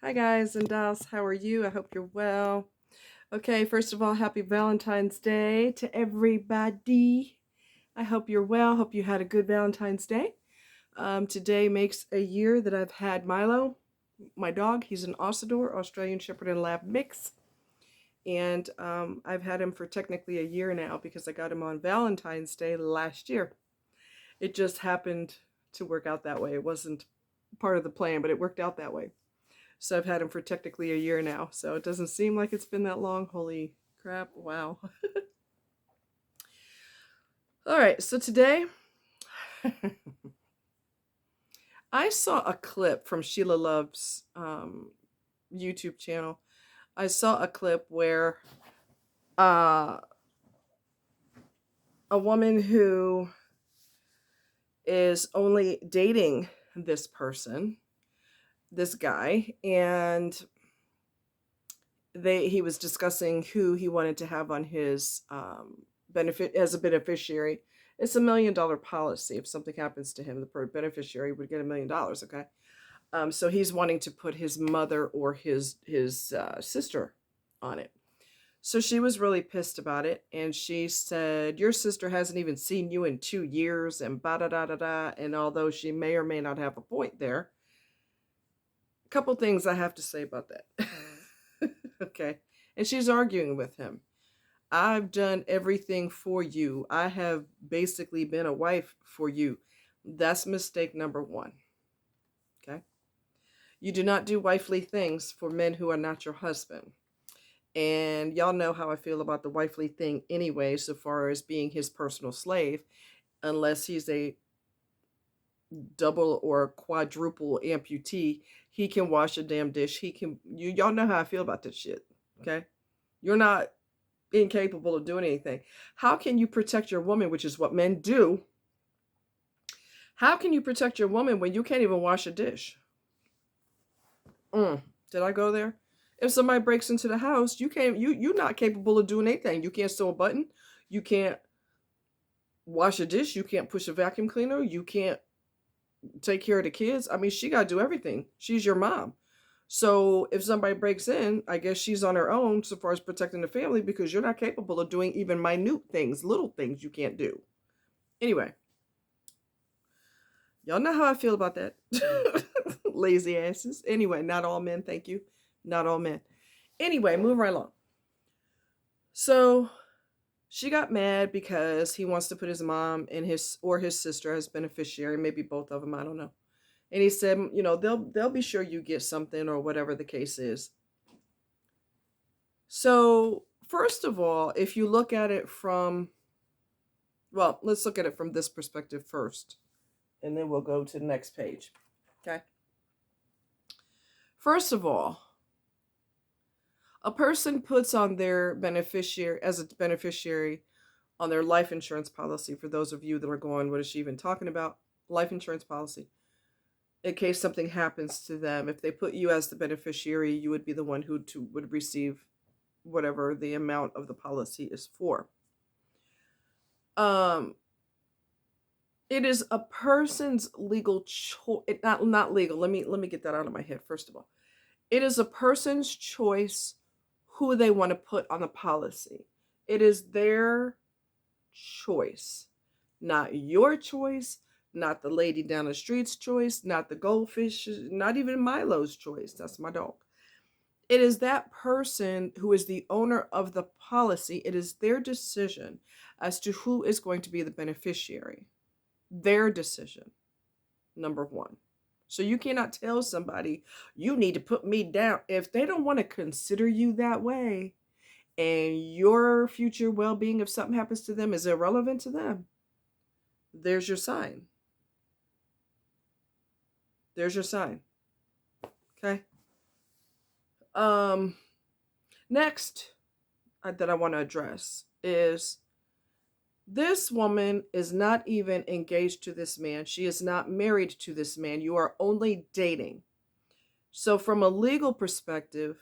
Hi guys and dolls, how are you? I hope you're well. Okay, first of all, happy Valentine's Day to everybody. I hope you're well. Hope you had a good Valentine's Day. Today makes a year that I've had Milo, my dog. He's an Ossador, Australian Shepherd and Lab mix. And I've had him for technically a year now because I got him on Valentine's Day last year. It just happened to work out that way. It wasn't part of the plan, but it worked out that way. So I've had him for technically a year now. So it doesn't seem like it's been that long. Holy crap. Wow. All right. So today, I saw a clip from Sheila Love's YouTube channel. I saw a clip where uh, a woman who is only dating this person, this guy, and he was discussing who he wanted to have on his benefit as a beneficiary. It's $1 million policy. If something happens to him, the beneficiary would get $1 million. Okay, so he's wanting to put his mother or his sister on it. So she was really pissed about it, and she said, "Your sister hasn't even seen you in 2 years," and ba da da da da. And although she may or may not have a point there, a couple things I have to say about that. Okay, and she's arguing with him. I've done everything for you. I have basically been a wife for you. That's mistake number one. Okay. You do not do wifely things for men who are not your husband. And y'all know how I feel about the wifely thing anyway, so far as being his personal slave, unless he's a double or quadruple amputee, he can wash a damn dish. Y'all know how I feel about this shit. Okay. You're not incapable of doing anything. How can you protect your woman, which is what men do? How can you protect your woman when you can't even wash a dish? Did I go there? If somebody breaks into the house, you're not capable of doing anything. You can't sew a button. You can't wash a dish. You can't push a vacuum cleaner. You can't take care of the kids. I mean, she got to do everything. She's your mom. So if somebody breaks in, I guess she's on her own so far as protecting the family because you're not capable of doing even minute things, little things you can't do. Anyway, y'all know how I feel about that. Lazy asses. Anyway, not all men, thank you. Not all men. Anyway, move right along. So she got mad because he wants to put his mom and his sister as beneficiary, maybe both of them, I don't know. And he said, they'll be sure you get something or whatever the case is. So, first of all, if you look at it let's look at it from this perspective first, and then we'll go to the next page. Okay. First of all, a person puts on their beneficiary as a beneficiary on their life insurance policy. For those of you that are going, what is she even talking about? Life insurance policy. In case something happens to them, if they put you as the beneficiary, you would be the one who would receive whatever the amount of the policy is for. It is a person's legal choice. Not legal. Let me get that out of my head first of all. It is a person's choice who they want to put on the policy. It is their choice, not your choice, not the lady down the street's choice, not the goldfish, not even Milo's choice. That's my dog. It is that person who is the owner of the policy. It is their decision as to who is going to be the beneficiary. Their decision, number one. So you cannot tell somebody, you need to put me down. If they don't want to consider you that way, and your future well-being, if something happens to them, is irrelevant to them, there's your sign. There's your sign. Okay. Next that I want to address is this woman is not even engaged to this man. She is not married to this man. You are only dating. So from a legal perspective,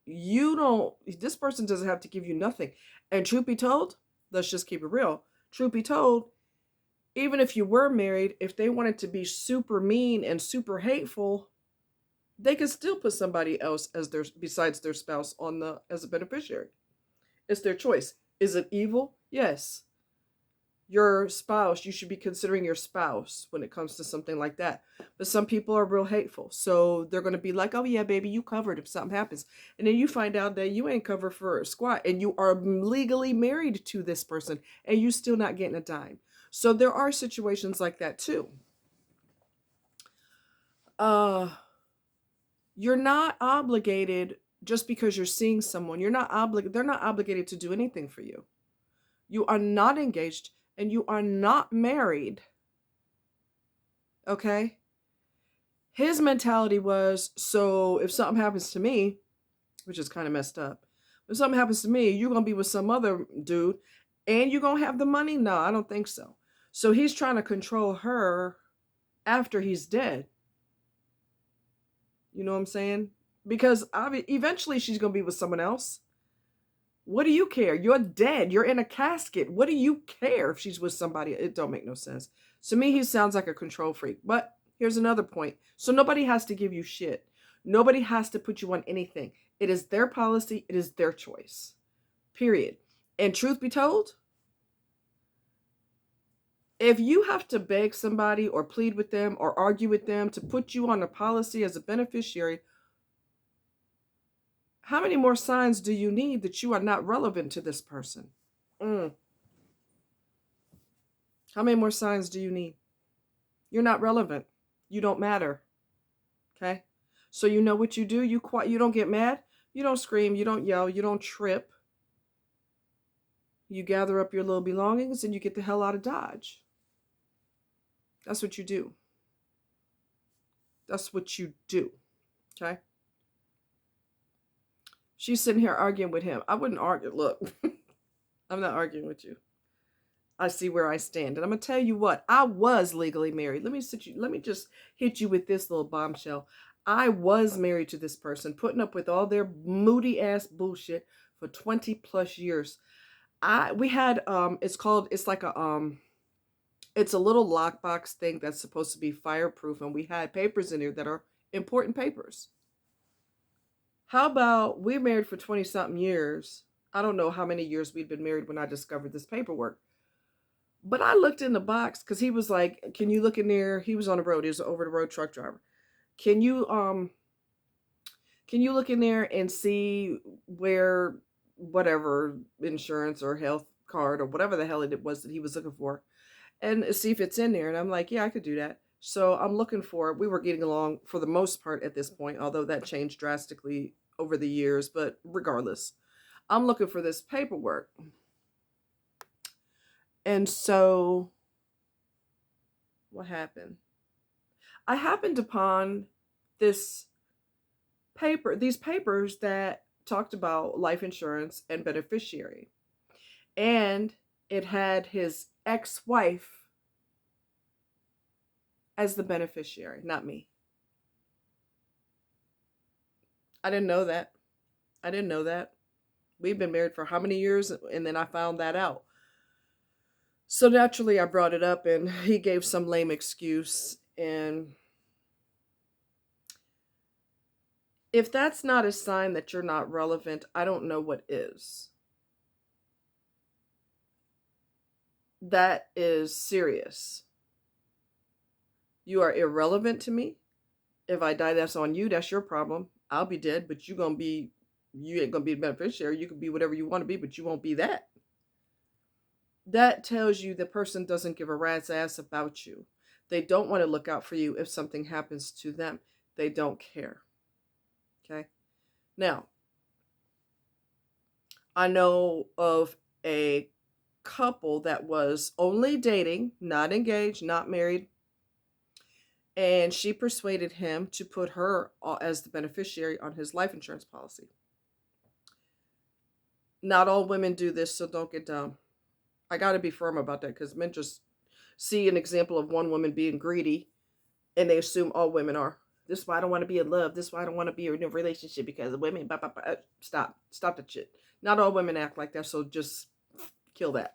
this person doesn't have to give you nothing. And truth be told, let's just keep it real. Truth be told, even if you were married, if they wanted to be super mean and super hateful, they can still put somebody else as their besides their spouse on the as a beneficiary. It's their choice. Is it evil? Yes. Your spouse, you should be considering your spouse when it comes to something like that. But some people are real hateful. So they're going to be like, oh, yeah, baby, you covered if something happens. And then you find out that you ain't covered for a squat and you are legally married to this person and you still not getting a dime. So there are situations like that too. Uh, you're not obligated just because you're seeing someone. You're not obligated. They're not obligated to do anything for you. You are not engaged and you are not married. Okay? His mentality was, so if something happens to me, which is kind of messed up, if something happens to me, you're going to be with some other dude and you're going to have the money? No, I don't think so. So he's trying to control her after he's dead. You know what I'm saying? Because eventually she's going to be with someone else. What do you care? You're dead. You're in a casket. What do you care if she's with somebody? It don't make no sense. To me, he sounds like a control freak. But here's another point. So nobody has to give you shit. Nobody has to put you on anything. It is their policy. It is their choice. Period. And truth be told, if you have to beg somebody or plead with them or argue with them to put you on a policy as a beneficiary, how many more signs do you need that you are not relevant to this person? How many more signs do you need? You're not relevant. You don't matter. Okay? So you know what you do? You don't get mad. You don't scream. You don't yell. You don't trip. You gather up your little belongings and you get the hell out of Dodge. That's what you do. That's what you do. Okay? She's sitting here arguing with him. I wouldn't argue. Look, I'm not arguing with you. I see where I stand. And I'm going to tell you what, I was legally married. Let me just hit you with this little bombshell. I was married to this person, putting up with all their moody ass bullshit for 20 plus years. We had, it's a little lockbox thing that's supposed to be fireproof. And we had papers in here that are important papers. How about we're married for 20 something years. I don't know how many years we'd been married when I discovered this paperwork. But I looked in the box because he was like, can you look in there? He was on the road. He was an over the road truck driver. Can you look in there and see where whatever insurance or health card or whatever the hell it was that he was looking for and see if it's in there? And I'm like, yeah, I could do that. So I'm looking for it. We were getting along for the most part at this point, although that changed drastically over the years. But regardless, I'm looking for this paperwork. And so what happened? I happened upon these papers that talked about life insurance and beneficiary. And it had his ex-wife as the beneficiary, not me. I didn't know that. We've been married for how many years? And then I found that out. So naturally, I brought it up and he gave some lame excuse. And if that's not a sign that you're not relevant, I don't know what is. That is serious. You are irrelevant to me. If I die, that's on you. That's your problem. I'll be dead, but you ain't going to be a beneficiary. You can be whatever you want to be, but you won't be that. That tells you the person doesn't give a rat's ass about you. They don't want to look out for you if something happens to them. They don't care. Okay? Now, I know of a couple that was only dating, not engaged, not married, and she persuaded him to put her as the beneficiary on his life insurance policy. Not all women do this, so don't get dumb. I got to be firm about that because men just see an example of one woman being greedy and they assume all women are. This is why I don't want to be in love. This is why I don't want to be in a relationship because of women. Blah, blah, blah. Stop that shit. Not all women act like that, so just kill that.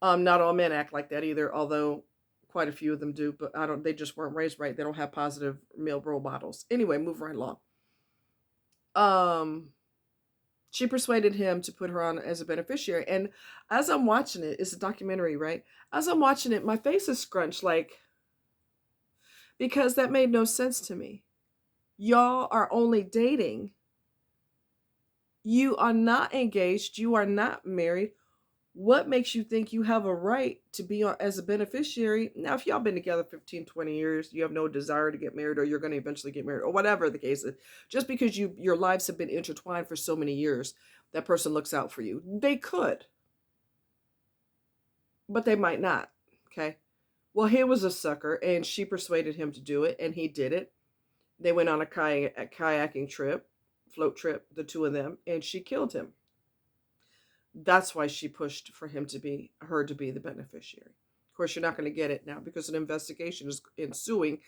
Not all men act like that either, although quite a few of them do, but I don't. They just weren't raised right. They don't have positive male role models. Anyway, move right along. Um, she persuaded him to put her on as a beneficiary, and as I'm watching it, it's a documentary, right? As I'm watching it, my face is scrunched, like, because that made no sense to me. Y'all are only dating. You are not engaged. You are not married. What makes you think you have a right to be on as a beneficiary? Now, if y'all been together 15, 20 years, you have no desire to get married, or you're going to eventually get married, or whatever the case is, just because your lives have been intertwined for so many years, that person looks out for you. They could, but they might not. Okay. Well, he was a sucker, and she persuaded him to do it, and he did it. They went on a kayaking trip, float trip, the two of them, and she killed him. That's why she pushed for her to be the beneficiary. Of course, you're not going to get it now because an investigation is ensuing,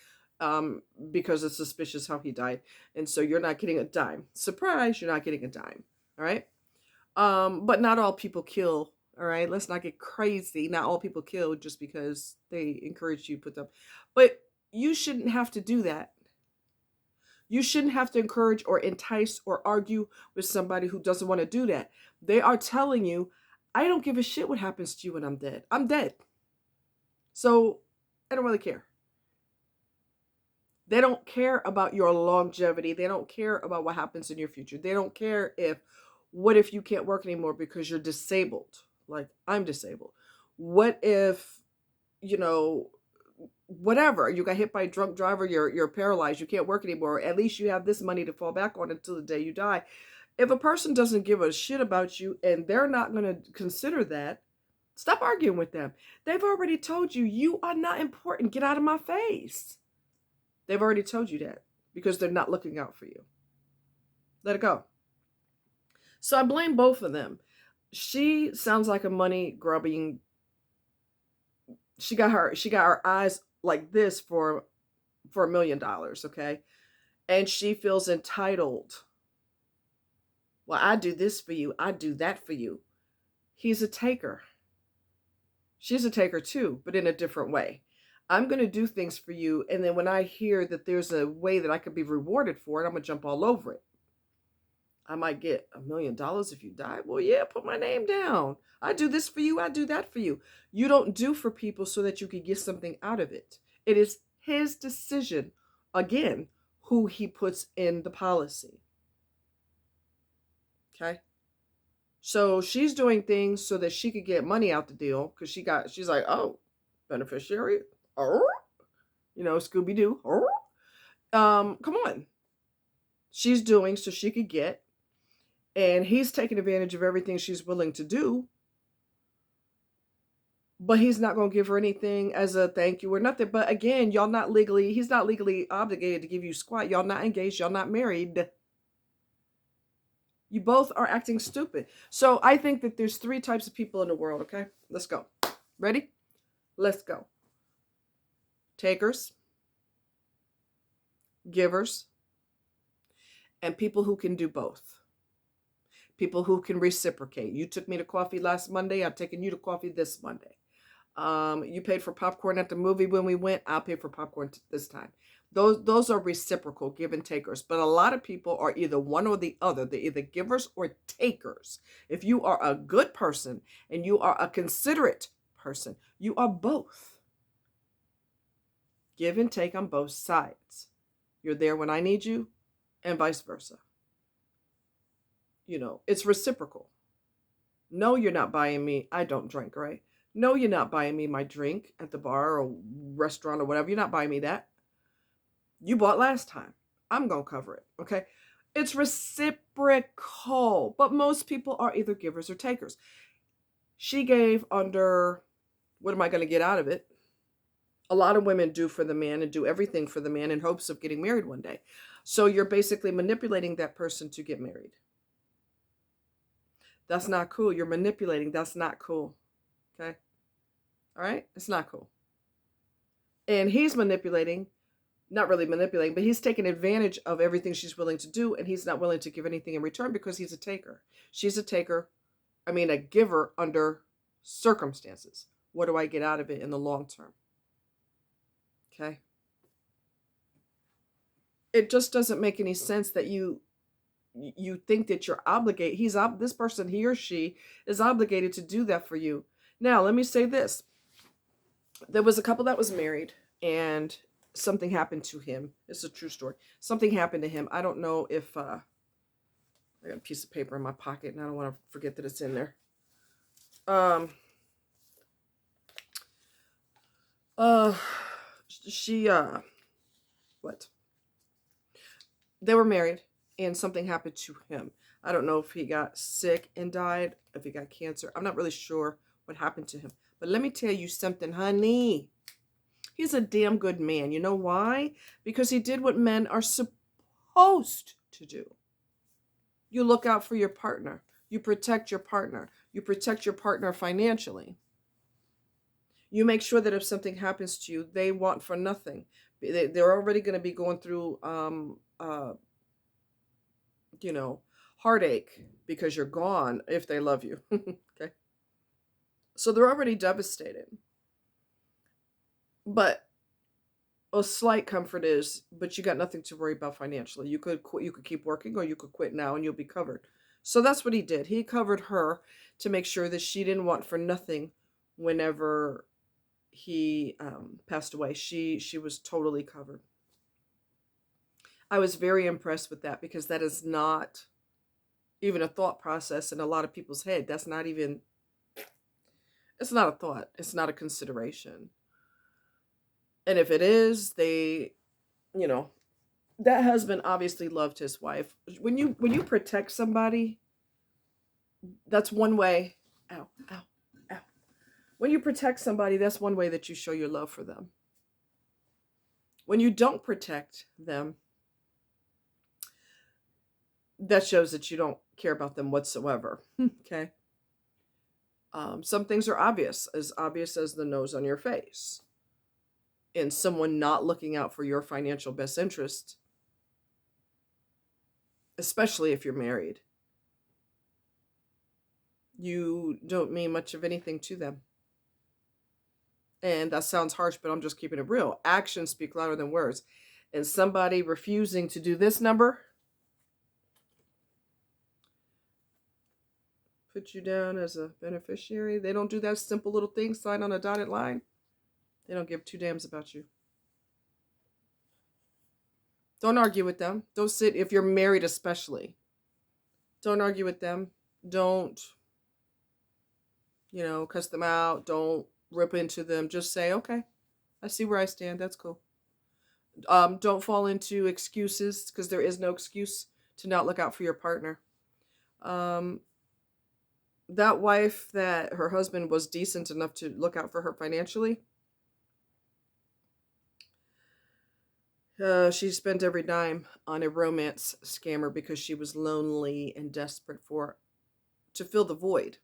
because it's suspicious how he died. And so you're not getting a dime. Surprise, you're not getting a dime. All right. But not all people kill. All right. Let's not get crazy. Not all people kill just because they encourage you to put them. But you shouldn't have to do that. You shouldn't have to encourage or entice or argue with somebody who doesn't want to do that. They are telling you, I don't give a shit what happens to you when I'm dead. I'm dead. So I don't really care. They don't care about your longevity. They don't care about what happens in your future. They don't care what if you can't work anymore because you're disabled? Like, I'm disabled. What if, whatever, you got hit by a drunk driver, you're paralyzed, you can't work anymore. At least you have this money to fall back on until the day you die. If a person doesn't give a shit about you and they're not going to consider that, stop arguing with them. They've already told you, you are not important. Get out of my face. They've already told you that because they're not looking out for you. Let it go. So I blame both of them. She sounds like a money grubbing. She got her eyes like this for $1 million, okay? And she feels entitled. Well, I do this for you. I do that for you. He's a taker. She's a taker too, but in a different way. I'm going to do things for you, and then when I hear that there's a way that I could be rewarded for it, I'm going to jump all over it. I might get $1 million if you die. Well, yeah, put my name down. I do this for you. I do that for you. You don't do for people so that you can get something out of it. It is his decision, again, who he puts in the policy. Okay? So she's doing things so that she could get money out the deal because she's like, oh, beneficiary. Oh, Scooby-Doo. Oh. Come on. She's doing so she could get, and he's taking advantage of everything she's willing to do. But he's not going to give her anything as a thank you or nothing. But again, he's not legally obligated to give you squat. Y'all not engaged. Y'all not married. You both are acting stupid. So I think that there's 3 types of people in the world, okay? Let's go. Ready? Let's go. Takers, givers, and people who can do both. People who can reciprocate. You took me to coffee last Monday. I'm taking you to coffee this Monday. You paid for popcorn at the movie when we went. I'll pay for popcorn this time. Those are reciprocal give and takers. But a lot of people are either one or the other. They're either givers or takers. If you are a good person and you are a considerate person, you are both. Give and take on both sides. You're there when I need you, and vice versa. It's reciprocal. No, you're not buying me. I don't drink, right? No, you're not buying me my drink at the bar or restaurant or whatever. You're not buying me that. You bought last time. I'm going to cover it, okay? It's reciprocal. But most people are either givers or takers. She gave under, what am I going to get out of it? A lot of women do for the man and do everything for the man in hopes of getting married one day. So you're basically manipulating that person to get married. That's not cool. You're manipulating. That's not cool. Okay? All right? It's not cool. And he's manipulating, not really manipulating, but he's taking advantage of everything she's willing to do, and he's not willing to give anything in return because he's a taker. She's a giver under circumstances. What do I get out of it in the long term? Okay. It just doesn't make any sense that you think that you're obligated. This person, he or she, is obligated to do that for you. Now, let me say this: there was a couple that was married, and something happened to him. It's a true story. Something happened to him. I don't know if I got a piece of paper in my pocket, and I don't want to forget that it's in there. Um. Uh. She. What? They were married, and something happened to him. I don't know if he got sick and died, if he got cancer. I'm not really sure what happened to him. But let me tell you something, honey. He's a damn good man. You know why? Because he did what men are supposed to do. You look out for your partner. You protect your partner. You protect your partner financially. You make sure that if something happens to you, they want for nothing. They're already going to be going through you know, heartache because you're gone if they love you. Okay. So they're already devastated. But a slight comfort is, but you got nothing to worry about financially. You could quit, you could keep working, or you could quit now and you'll be covered. So that's what he did. He covered her to make sure that she didn't want for nothing whenever he passed away. She was totally covered. I was very impressed with that because that is not even a thought process in a lot of people's head. That's not even, it's not a thought. It's not a consideration. And if it is, you know, that husband obviously loved his wife. When you protect somebody, that's one way. Ow, ow, ow. When you protect somebody, that's one way that you show your love for them. When you don't protect them, that shows that you don't care about them whatsoever. Okay. Some things are obvious as the nose on your face. And someone not looking out for your financial best interest, especially if you're married, you don't mean much of anything to them. And that sounds harsh, but I'm just keeping it real. Actions speak louder than words. And somebody refusing to do this number, put you down as a beneficiary. They don't do that simple little thing, sign on a dotted line. They don't give two damns about you. Don't argue with them. Don't sit, if you're married especially. Don't argue with them. Don't, cuss them out. Don't rip into them. Just say, okay, I see where I stand. That's cool. Don't fall into excuses, because there is no excuse to not look out for your partner. Um, that wife that her husband was decent enough to look out for her financially, she spent every dime on a romance scammer because she was lonely and desperate to fill the void.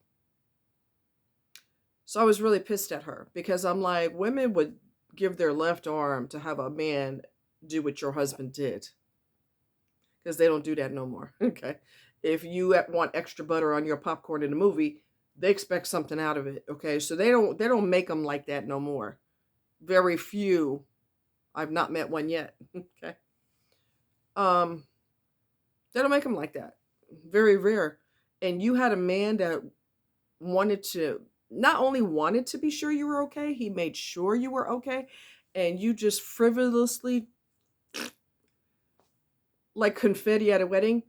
So I was really pissed at her because I'm like, women would give their left arm to have a man do what your husband did, because they don't do that no more. Okay. If you want extra butter on your popcorn in a movie, they expect something out of it. Okay. So they don't make them like that no more. Very few. I've not met one yet. Okay. Um, they don't make them like that. Very rare. And you had a man that not only wanted to be sure you were okay, he made sure you were okay. And you just frivolously, like confetti at a wedding,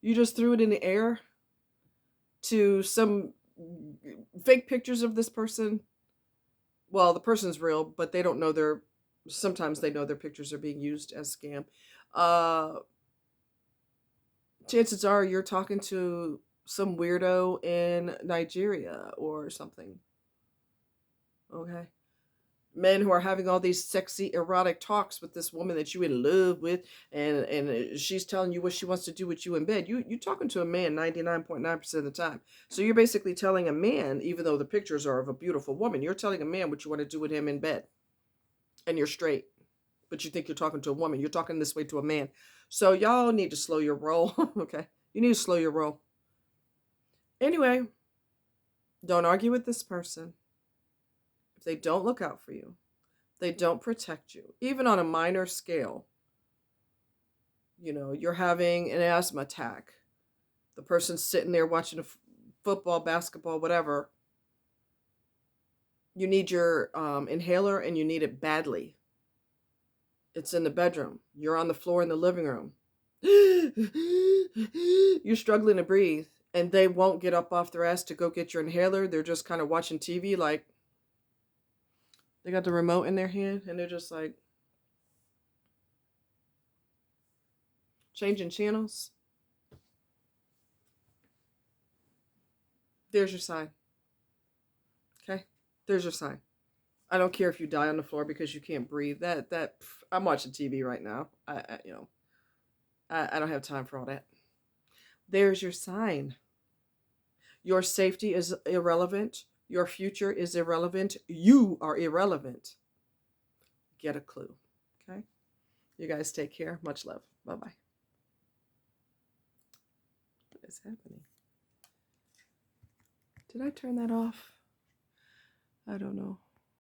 you just threw it in the air to some fake pictures of this person. Well, the person's real, but they don't know sometimes they know their pictures are being used as scam. Chances are you're talking to some weirdo in Nigeria or something. Okay. Men who are having all these sexy erotic talks with this woman that you in love with, and she's telling you what she wants to do with you in bed. You talking to a man 99.9% of the time. So you're basically telling a man, even though the pictures are of a beautiful woman, you're telling a man what you want to do with him in bed. And you're straight. But you think you're talking to a woman. You're talking this way to a man. So y'all need to slow your roll. Okay. You need to slow your roll. Anyway, don't argue with this person. If they don't look out for you, They don't protect you. Even on a minor scale, you're having an asthma attack. The person's sitting there watching football, basketball, whatever. You need your inhaler and you need it badly. It's in the bedroom. You're on the floor in the living room. You're struggling to breathe, and they won't get up off their ass to go get your inhaler. They're just kind of watching TV, like they got the remote in their hand, and they're just like changing channels. There's your sign. Okay? There's your sign. I don't care if you die on the floor because you can't breathe. I'm watching TV right now. I don't have time for all that. There's your sign. Your safety is irrelevant. Your future is irrelevant. You are irrelevant. Get a clue. Okay? You guys take care. Much love. Bye-bye. What is happening? Did I turn that off? I don't know.